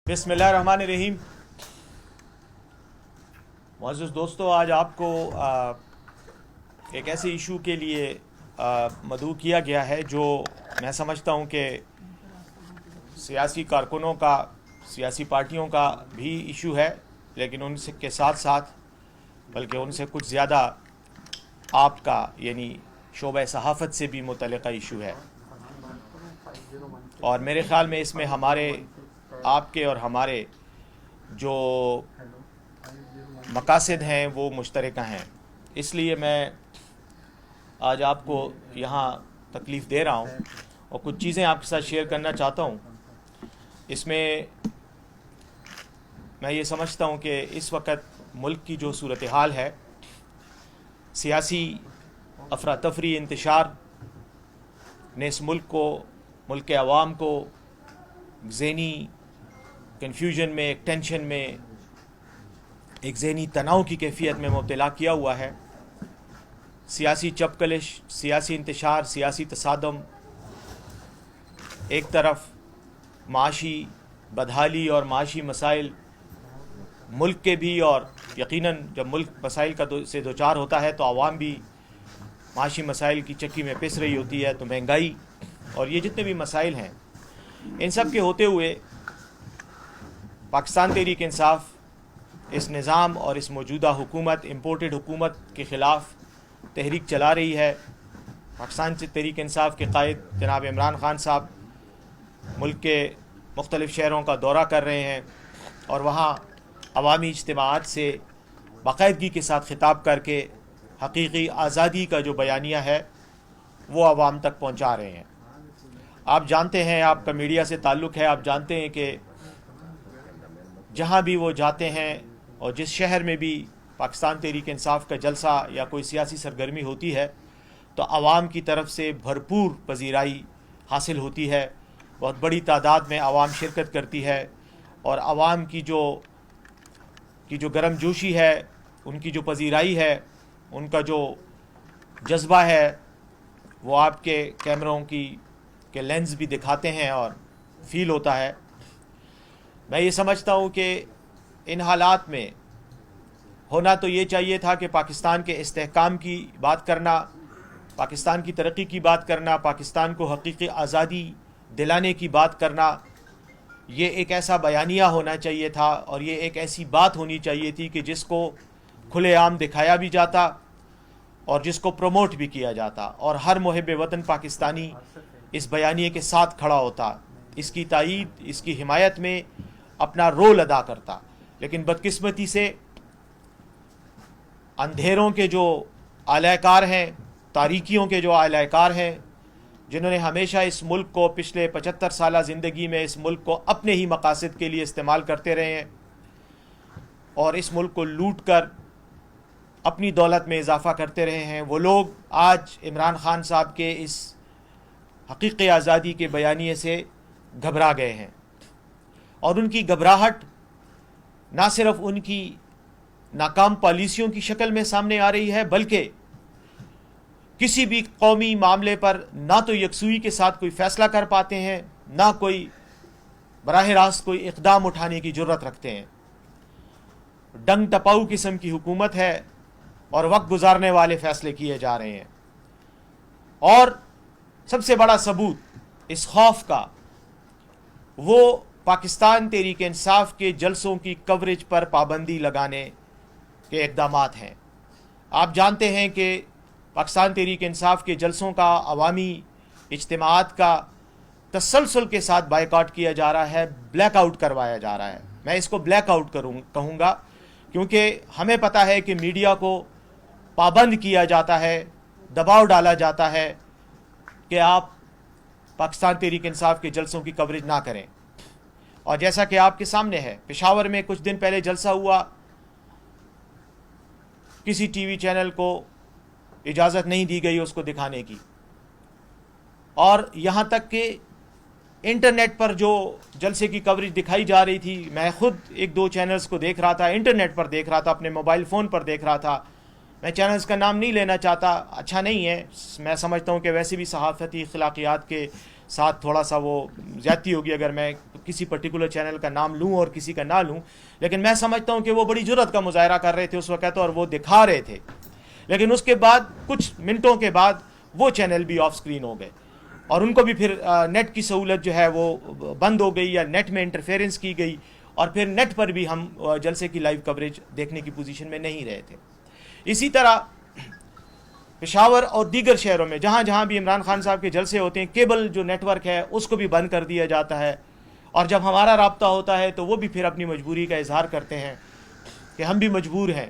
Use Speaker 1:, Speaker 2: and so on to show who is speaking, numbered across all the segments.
Speaker 1: बिस्मिल्लाहिर्रहमानिर्रहीम। मुअज़्ज़िज़ दोस्तों, आज आपको एक ऐसे इशू के लिए मदऊ किया गया है जो मैं समझता हूँ कि सियासी कारकुनों का, सियासी पार्टियों का भी इशू है, लेकिन उनसे के साथ साथ बल्कि उनसे कुछ ज़्यादा आपका यानी शोबा सहाफ़त से भी मुतल्लिक़ा इशू है। और मेरे ख़्याल में इसमें हमारे, आपके और हमारे जो मकासद हैं वो मुश्तरका हैं। इसलिए मैं आज आपको यहाँ तकलीफ़ दे रहा हूँ और कुछ चीज़ें आपके साथ शेयर करना चाहता हूँ। इसमें मैं ये समझता हूँ कि इस वक्त मुल्क की जो सूरत हाल है, सियासी अफरा तफरी इंतशार ने इस मुल्क के अवाम को ज़हनी कन्फ्यूजन में, एक टेंशन में, एक ज़हनी तनाव की कैफियत में मुब्तला किया हुआ है। सियासी चपकलिश, सियासी इंतशार, सियासी तसादम एक तरफ, माशी बदहाली और माशी मसाइल मुल्क के भी, और यकीनन जब मुल्क मसाइल से दो चार होता है तो आवाम भी माशी मसाइल की चक्की में पिस रही होती है। तो महंगाई और ये जितने भी मसाइल हैं, इन सब के होते हुए पाकिस्तान तहरीक इंसाफ इस निज़ाम और इस मौजूदा हुकूमत, इम्पोर्टेड हुकूमत के ख़िलाफ़ तहरीक चला रही है। पाकिस्तान से तहरीक इंसाफ के कायद जनाब इमरान ख़ान साहब मुल्क के मुख्तलिफ़ शहरों का दौरा कर रहे हैं और वहाँ अवामी इज्तिमाआत से बाकायदगी के साथ ख़िताब करके हकीकी आज़ादी का जो बयानिया है वो आवाम तक पहुँचा रहे हैं। आप जानते हैं, आपका मीडिया से ताल्लुक़ है, आप जानते हैं कि जहाँ भी वो जाते हैं और जिस शहर में भी पाकिस्तान तहरीक इंसाफ का जलसा या कोई सियासी सरगर्मी होती है तो आवाम की तरफ से भरपूर पजीराई हासिल होती है। बहुत बड़ी तादाद में आवाम शिरकत करती है और आवाम की जो गर्मजोशी है, उनकी जो पजीराई है, उनका जो जज्बा है, वो आपके कैमरों के लेंस भी दिखाते हैं और फील होता है। मैं ये समझता हूँ कि इन हालात में होना तो ये चाहिए था कि पाकिस्तान के इस्तेहकाम की बात करना, पाकिस्तान की तरक्की की बात करना, पाकिस्तान को हकीकी आज़ादी दिलाने की बात करना, ये एक ऐसा बयानिया होना चाहिए था और ये एक ऐसी बात होनी चाहिए थी कि जिसको खुलेआम दिखाया भी जाता और जिसको प्रमोट भी किया जाता और हर मुहिब वतन पाकिस्तानी इस बयानिए के साथ खड़ा होता, इसकी तायीद, इसकी हिमायत में अपना रोल अदा करता। लेकिन बदकिस्मती से अंधेरों के जो आलाकार हैं, तारीकियों के जो आलाकार हैं, जिन्होंने हमेशा इस मुल्क को पिछले 75 साल ज़िंदगी में इस मुल्क को अपने ही मकासद के लिए इस्तेमाल करते रहे हैं और इस मुल्क को लूट कर अपनी दौलत में इजाफ़ा करते रहे हैं, वो लोग आज इमरान ख़ान साहब के इस हकीकी आज़ादी के बयानिए से घबरा गए हैं। और उनकी घबराहट ना सिर्फ उनकी नाकाम पॉलिसियों की शक्ल में सामने आ रही है, बल्कि किसी भी कौमी मामले पर ना तो यकसुई के साथ कोई फ़ैसला कर पाते हैं, ना कोई बराह रास्त कोई इक़दाम उठाने की जुर्रत रखते हैं। डंग टपाऊ किस्म की हुकूमत है और वक्त गुजारने वाले फ़ैसले किए जा रहे हैं। और सबसे बड़ा सबूत इस खौफ का वो पाकिस्तान तहरीक इंसाफ के जलसों की कवरेज पर पाबंदी लगाने के इक़दामात हैं। आप जानते हैं कि पाकिस्तान तहरीक इंसाफ के जलसों का, अवामी इज्तिमाआत का तसलसल के साथ बायकॉट किया जा रहा है, ब्लैकआउट करवाया जा रहा है। मैं इसको ब्लैकआउट कहूँगा क्योंकि हमें पता है कि मीडिया को पाबंद किया जाता है, दबाव डाला जाता है कि आप पाकिस्तान तहरीक इंसाफ के जलसों की कवरेज ना करें। और जैसा कि आपके सामने है, पेशावर में कुछ दिन पहले जलसा हुआ, किसी टीवी चैनल को इजाज़त नहीं दी गई उसको दिखाने की, और यहाँ तक कि इंटरनेट पर जो जलसे की कवरेज दिखाई जा रही थी, मैं ख़ुद एक दो चैनल्स को देख रहा था, इंटरनेट पर देख रहा था, अपने मोबाइल फ़ोन पर देख रहा था। मैं चैनल्स का नाम नहीं लेना चाहता, अच्छा नहीं है, मैं समझता हूँ कि वैसे भी सहाफ़ती अखलाकियात के साथ थोड़ा सा वो ज़्यादती होगी अगर मैं کسی پرٹیکولر چینل کا نام لوں اور کسی کا نہ لوں، لیکن میں سمجھتا ہوں کہ وہ بڑی جرات کا مظاہرہ کر رہے تھے اس وقت اور وہ دکھا رہے تھے، لیکن اس کے بعد کچھ منٹوں کے بعد وہ چینل بھی آف سکرین ہو گئے اور ان کو بھی پھر نیٹ کی سہولت جو ہے وہ بند ہو گئی یا نیٹ میں انٹرفیئرنس کی گئی، اور پھر نیٹ پر بھی ہم جلسے کی لائیو کوریج دیکھنے کی پوزیشن میں نہیں رہے تھے۔ اسی طرح پشاور اور دیگر شہروں میں جہاں جہاں بھی عمران خان صاحب کے جلسے ہوتے ہیں، کیبل جو نیٹ ورک ہے اس کو بھی بند کر دیا جاتا ہے، اور جب ہمارا رابطہ ہوتا ہے تو وہ بھی پھر اپنی مجبوری کا اظہار کرتے ہیں کہ ہم بھی مجبور ہیں۔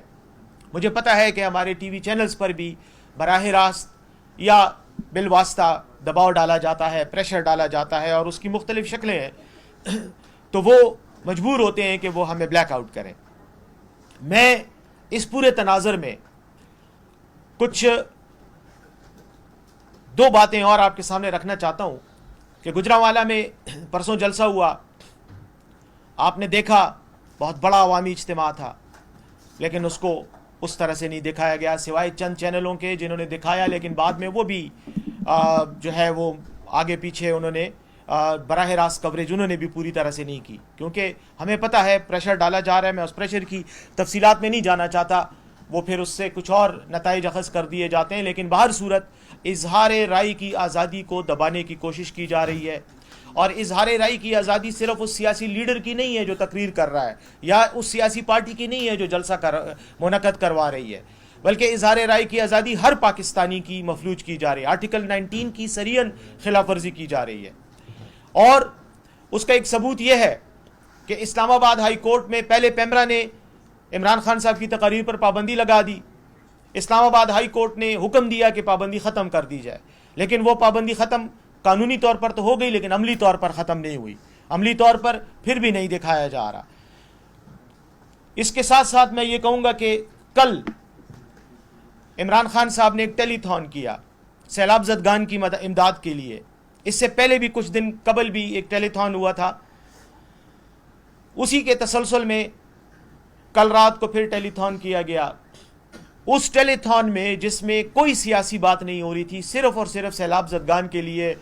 Speaker 1: مجھے پتہ ہے کہ ہمارے ٹی وی چینلز پر بھی براہ راست یا بالواسطہ دباؤ ڈالا جاتا ہے، پریشر ڈالا جاتا ہے، اور اس کی مختلف شکلیں ہیں، تو وہ مجبور ہوتے ہیں کہ وہ ہمیں بلیک آؤٹ کریں۔ میں اس پورے تناظر میں کچھ دو باتیں اور آپ کے سامنے رکھنا چاہتا ہوں کہ گجرانوالہ میں پرسوں جلسہ ہوا، آپ نے دیکھا بہت بڑا عوامی اجتماع تھا، لیکن اس کو اس طرح سے نہیں دکھایا گیا سوائے چند چینلوں کے جنہوں نے دکھایا، لیکن بعد میں وہ بھی جو ہے وہ آگے پیچھے انہوں نے براہ راست کوریج انہوں نے بھی پوری طرح سے نہیں کی، کیونکہ ہمیں پتہ ہے پریشر ڈالا جا رہا ہے۔ میں اس پریشر کی تفصیلات میں نہیں جانا چاہتا، وہ پھر اس سے کچھ اور نتائج اخذ کر دیے جاتے ہیں، لیکن بہر صورت اظہار رائے کی آزادی کو دبانے کی کوشش کی جا رہی ہے، اور اظہار رائے کی آزادی صرف اس سیاسی لیڈر کی نہیں ہے جو تقریر کر رہا ہے، یا اس سیاسی پارٹی کی نہیں ہے جو جلسہ منعقد کروا رہی ہے، بلکہ اظہار رائے کی آزادی ہر پاکستانی کی مفلوج کی جا رہی ہے۔ آرٹیکل 19 کی سریعاً خلاف ورزی کی جا رہی ہے، اور اس کا ایک ثبوت یہ ہے کہ اسلام آباد ہائی کورٹ میں پہلے پیمرا نے عمران خان صاحب کی تقاریر پر پابندی لگا دی، اسلام آباد ہائی کورٹ نے حکم دیا کہ پابندی ختم کر دی جائے، لیکن وہ پابندی ختم قانونی طور پر تو ہو گئی، لیکن عملی طور پر ختم نہیں ہوئی، عملی طور پر پھر بھی نہیں دکھایا جا رہا۔ اس کے ساتھ ساتھ میں یہ کہوں گا کہ کل عمران خان صاحب نے ایک ٹیلی تھون کیا سیلاب زدگان کی امداد کے لیے، اس سے پہلے بھی کچھ دن قبل بھی ایک ٹیلی تھون ہوا تھا، اسی کے تسلسل میں کل رات کو پھر ٹیلی تھون کیا گیا۔ اس ٹیلی تھون میں جس میں کوئی سیاسی بات نہیں ہو رہی تھی، صرف اور صرف سیلاب زدگان کے لیے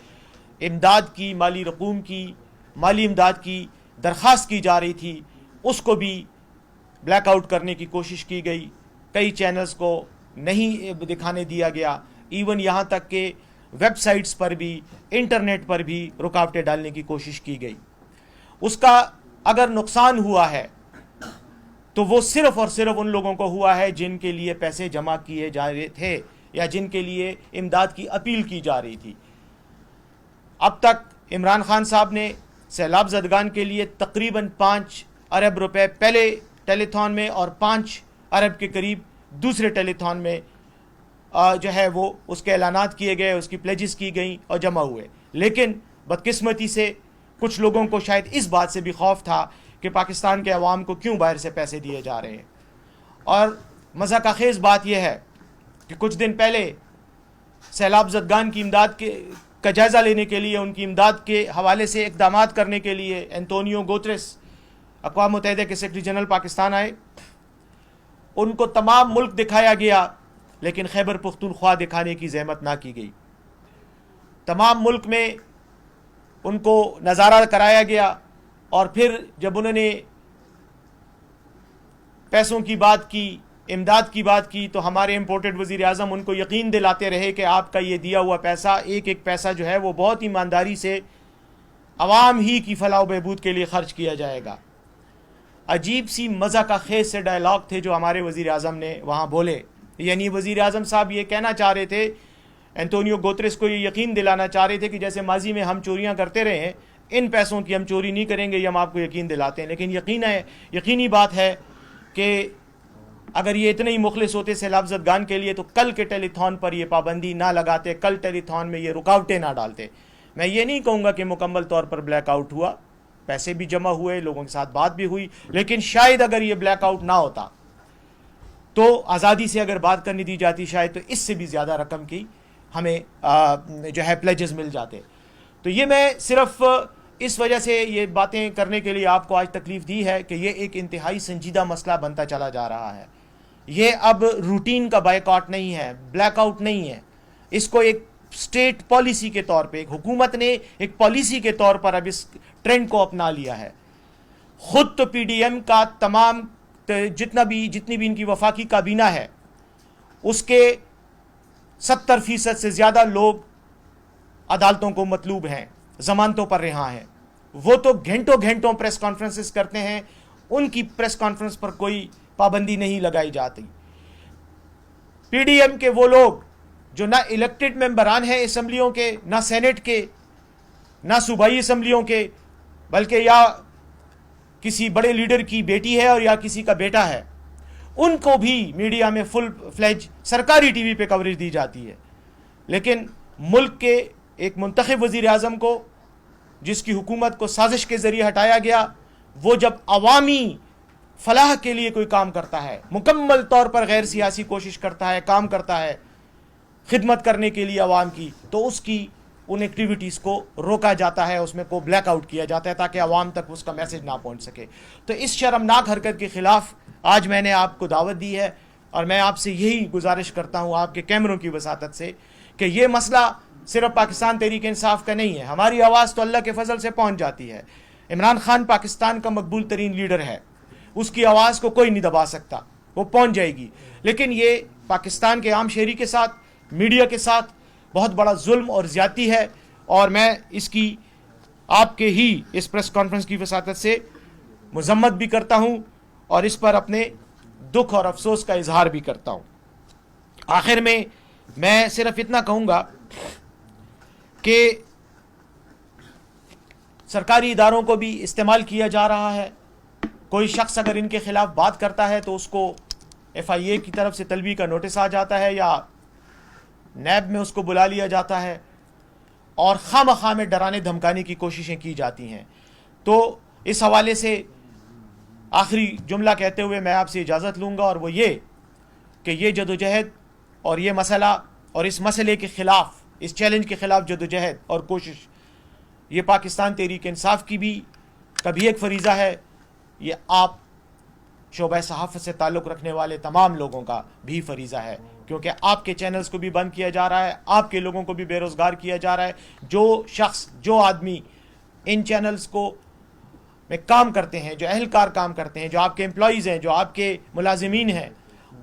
Speaker 1: امداد کی، مالی رقوم کی، مالی امداد کی درخواست کی جا رہی تھی، اس کو بھی بلیک آؤٹ کرنے کی کوشش کی گئی، کئی چینلز کو نہیں دکھانے دیا گیا، ایون یہاں تک کہ ویب سائٹس پر بھی، انٹرنیٹ پر بھی رکاوٹیں ڈالنے کی کوشش کی گئی۔ اس کا اگر نقصان ہوا ہے تو وہ صرف اور صرف ان لوگوں کو ہوا ہے جن کے لیے پیسے جمع کیے جا رہے تھے یا جن کے لیے امداد کی اپیل کی جا رہی تھی۔ اب تک عمران خان صاحب نے سیلاب زدگان کے لیے تقریباً 5 ارب روپے پہلے ٹیلی تھون میں اور 5 ارب کے قریب دوسرے ٹیلی تھون میں جو ہے وہ اس کے اعلانات کیے گئے، اس کی پلیجز کی گئیں اور جمع ہوئے، لیکن بدقسمتی سے کچھ لوگوں کو شاید اس بات سے بھی خوف تھا کہ پاکستان کے عوام کو کیوں باہر سے پیسے دیے جا رہے ہیں۔ اور مضحکہ خیز بات یہ ہے کہ کچھ دن پہلے سیلاب زدگان کی امداد کا جائزہ لینے کے لیے، ان کی امداد کے حوالے سے اقدامات کرنے کے لیے اینٹونیو گوتریس اقوام متحدہ کے سیکرٹری جنرل پاکستان آئے، ان کو تمام ملک دکھایا گیا، لیکن خیبر پختونخوا دکھانے کی زحمت نہ کی گئی۔ تمام ملک میں ان کو نظارہ کرایا گیا، اور پھر جب انہوں نے پیسوں کی بات کی، امداد کی بات کی، تو ہمارے امپورٹڈ وزیر اعظم ان کو یقین دلاتے رہے کہ آپ کا یہ دیا ہوا پیسہ، ایک ایک پیسہ جو ہے وہ بہت ایمانداری سے عوام ہی کی فلاح و بہبود کے لیے خرچ کیا جائے گا۔ عجیب سی مضحکہ خیز سے ڈائلاگ تھے جو ہمارے وزیر اعظم نے وہاں بولے، یعنی وزیر اعظم صاحب یہ کہنا چاہ رہے تھے، اینٹونیو گوتریس کو یہ یقین دلانا چاہ رہے تھے کہ جیسے ماضی میں ہم چوریاں کرتے رہے ہیں، ان پیسوں کی ہم چوری نہیں کریں گے، یہ ہم آپ کو یقین دلاتے ہیں۔ لیکن یقینی بات ہے کہ اگر یہ اتنے ہی مخلص ہوتے سیلاب زدگان کے لیے تو کل کے ٹیلی تھون پر یہ پابندی نہ لگاتے، کل ٹیلی تھون میں یہ رکاوٹیں نہ ڈالتے۔ میں یہ نہیں کہوں گا کہ مکمل طور پر بلیک آؤٹ ہوا، پیسے بھی جمع ہوئے، لوگوں کے ساتھ بات بھی ہوئی، لیکن شاید اگر یہ بلیک آؤٹ نہ ہوتا تو آزادی سے اگر بات کرنے دی جاتی، شاید تو اس سے بھی زیادہ رقم کی ہمیں جو ہے پلیجز مل جاتے۔ تو یہ میں صرف اس وجہ سے یہ باتیں کرنے کے لیے آپ کو آج تکلیف دی ہے کہ یہ ایک انتہائی سنجیدہ مسئلہ بنتا چلا جا رہا ہے۔ یہ اب روٹین کا بائیکاٹ نہیں ہے، بلیک آؤٹ نہیں ہے، اس کو ایک स्टेट पॉलिसी के तौर पे, एक हुकूमत ने एक पॉलिसी के तौर पर अब इस ट्रेंड को अपना लिया है। खुद तो पीडीएम का तमाम जितनी भी इनकी वफाकी काबीना है, उसके 70% से ज़्यादा लोग अदालतों को मतलूब हैं, ज़मानतों पर रिहा हैं। वो तो घंटों घंटों प्रेस कॉन्फ्रेंसेस करते हैं, उनकी प्रेस कॉन्फ्रेंस पर कोई पाबंदी नहीं लगाई जाती। पीडीएम के वो लोग जो ना इलेक्टेड मेंबरान हैं असम्बलियों के, ना सेनेट के, ना सूबाई असम्बलियों के, बल्कि या किसी बड़े लीडर की बेटी है और या किसी का बेटा है, उनको भी मीडिया में फुल फ्लेज सरकारी टीवी पे कवरेज दी जाती है। लेकिन मुल्क के एक मुंतखब वज़ीर आज़म को, जिसकी हुकूमत को साजिश के ज़रिए हटाया गया, वो जब अवामी फलाह के लिए कोई काम करता है, मुकम्मल तौर पर गैर सियासी कोशिश करता है, काम करता है खिदमत करने के लिए अवाम की, तो उसकी उन एक्टिविटीज़ को रोका जाता है, उसमें को ब्लैक आउट किया जाता है ताकि अवाम तक उसका मैसेज ना पहुंच सके। तो इस शर्मनाक हरकत के ख़िलाफ़ आज मैंने आपको दावत दी है और मैं आपसे यही गुजारिश करता हूँ आपके कैमरों की वसातत से कि ये मसला सिर्फ पाकिस्तान तहरीक इंसाफ का नहीं है। हमारी आवाज़ तो अल्लाह के फजल से पहुँच जाती है। इमरान खान पाकिस्तान का मकबूल तरीन लीडर है, उसकी आवाज़ को कोई नहीं दबा सकता, वो पहुँच जाएगी। लेकिन ये पाकिस्तान के आम शहरी के साथ, मीडिया के साथ बहुत बड़ा जुल्म और ज़्यादती है, और मैं इसकी आपके ही इस प्रेस कॉन्फ्रेंस की वसातत से मजम्मत भी करता हूँ और इस पर अपने दुख और अफसोस का इजहार भी करता हूँ। आखिर में मैं सिर्फ इतना कहूँगा कि सरकारी इदारों को भी इस्तेमाल किया जा रहा है। कोई शख्स अगर इनके ख़िलाफ़ बात करता है तो उसको FIA की तरफ से तलबी का नोटिस आ जाता है या नैब में उसको बुला लिया जाता है और खामखा में डराने धमकाने की कोशिशें की जाती हैं। तो इस हवाले से आखिरी जुमला कहते हुए मैं आपसे इजाज़त लूँगा, और वो ये कि ये जदोजहद और ये मसला और इस मसले के ख़िलाफ़, इस चैलेंज के ख़िलाफ़ जदोजहद और कोशिश, ये पाकिस्तान तहरीक इंसाफ की भी कभी एक फरीज़ा है, ये आप शोबा सहाफ़त से ताल्लुक़ रखने वाले तमाम लोगों का भी फरीज़ा है, क्योंकि आपके चैनल्स को भी बंद किया जा रहा है, आपके लोगों को भी बेरोज़गार किया जा रहा है। जो शख्स, जो आदमी इन चैनल्स को में काम करते हैं, जो अहलकार काम करते हैं, जो आपके एम्प्लॉइज़ हैं, जो आपके मुलाजिमीन हैं,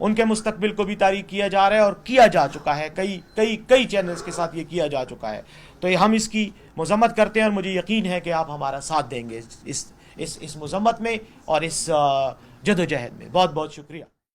Speaker 1: उनके मुस्तकबिल को भी तारीक किया जा रहा है और किया जा चुका है। कई चैनल्स के साथ ये किया जा चुका है। तो ये हम इसकी मज़म्मत करते हैं और मुझे यकीन है कि आप हमारा साथ देंगे इस मज़म्मत में और इस जदोजहद में। बहुत बहुत शुक्रिया।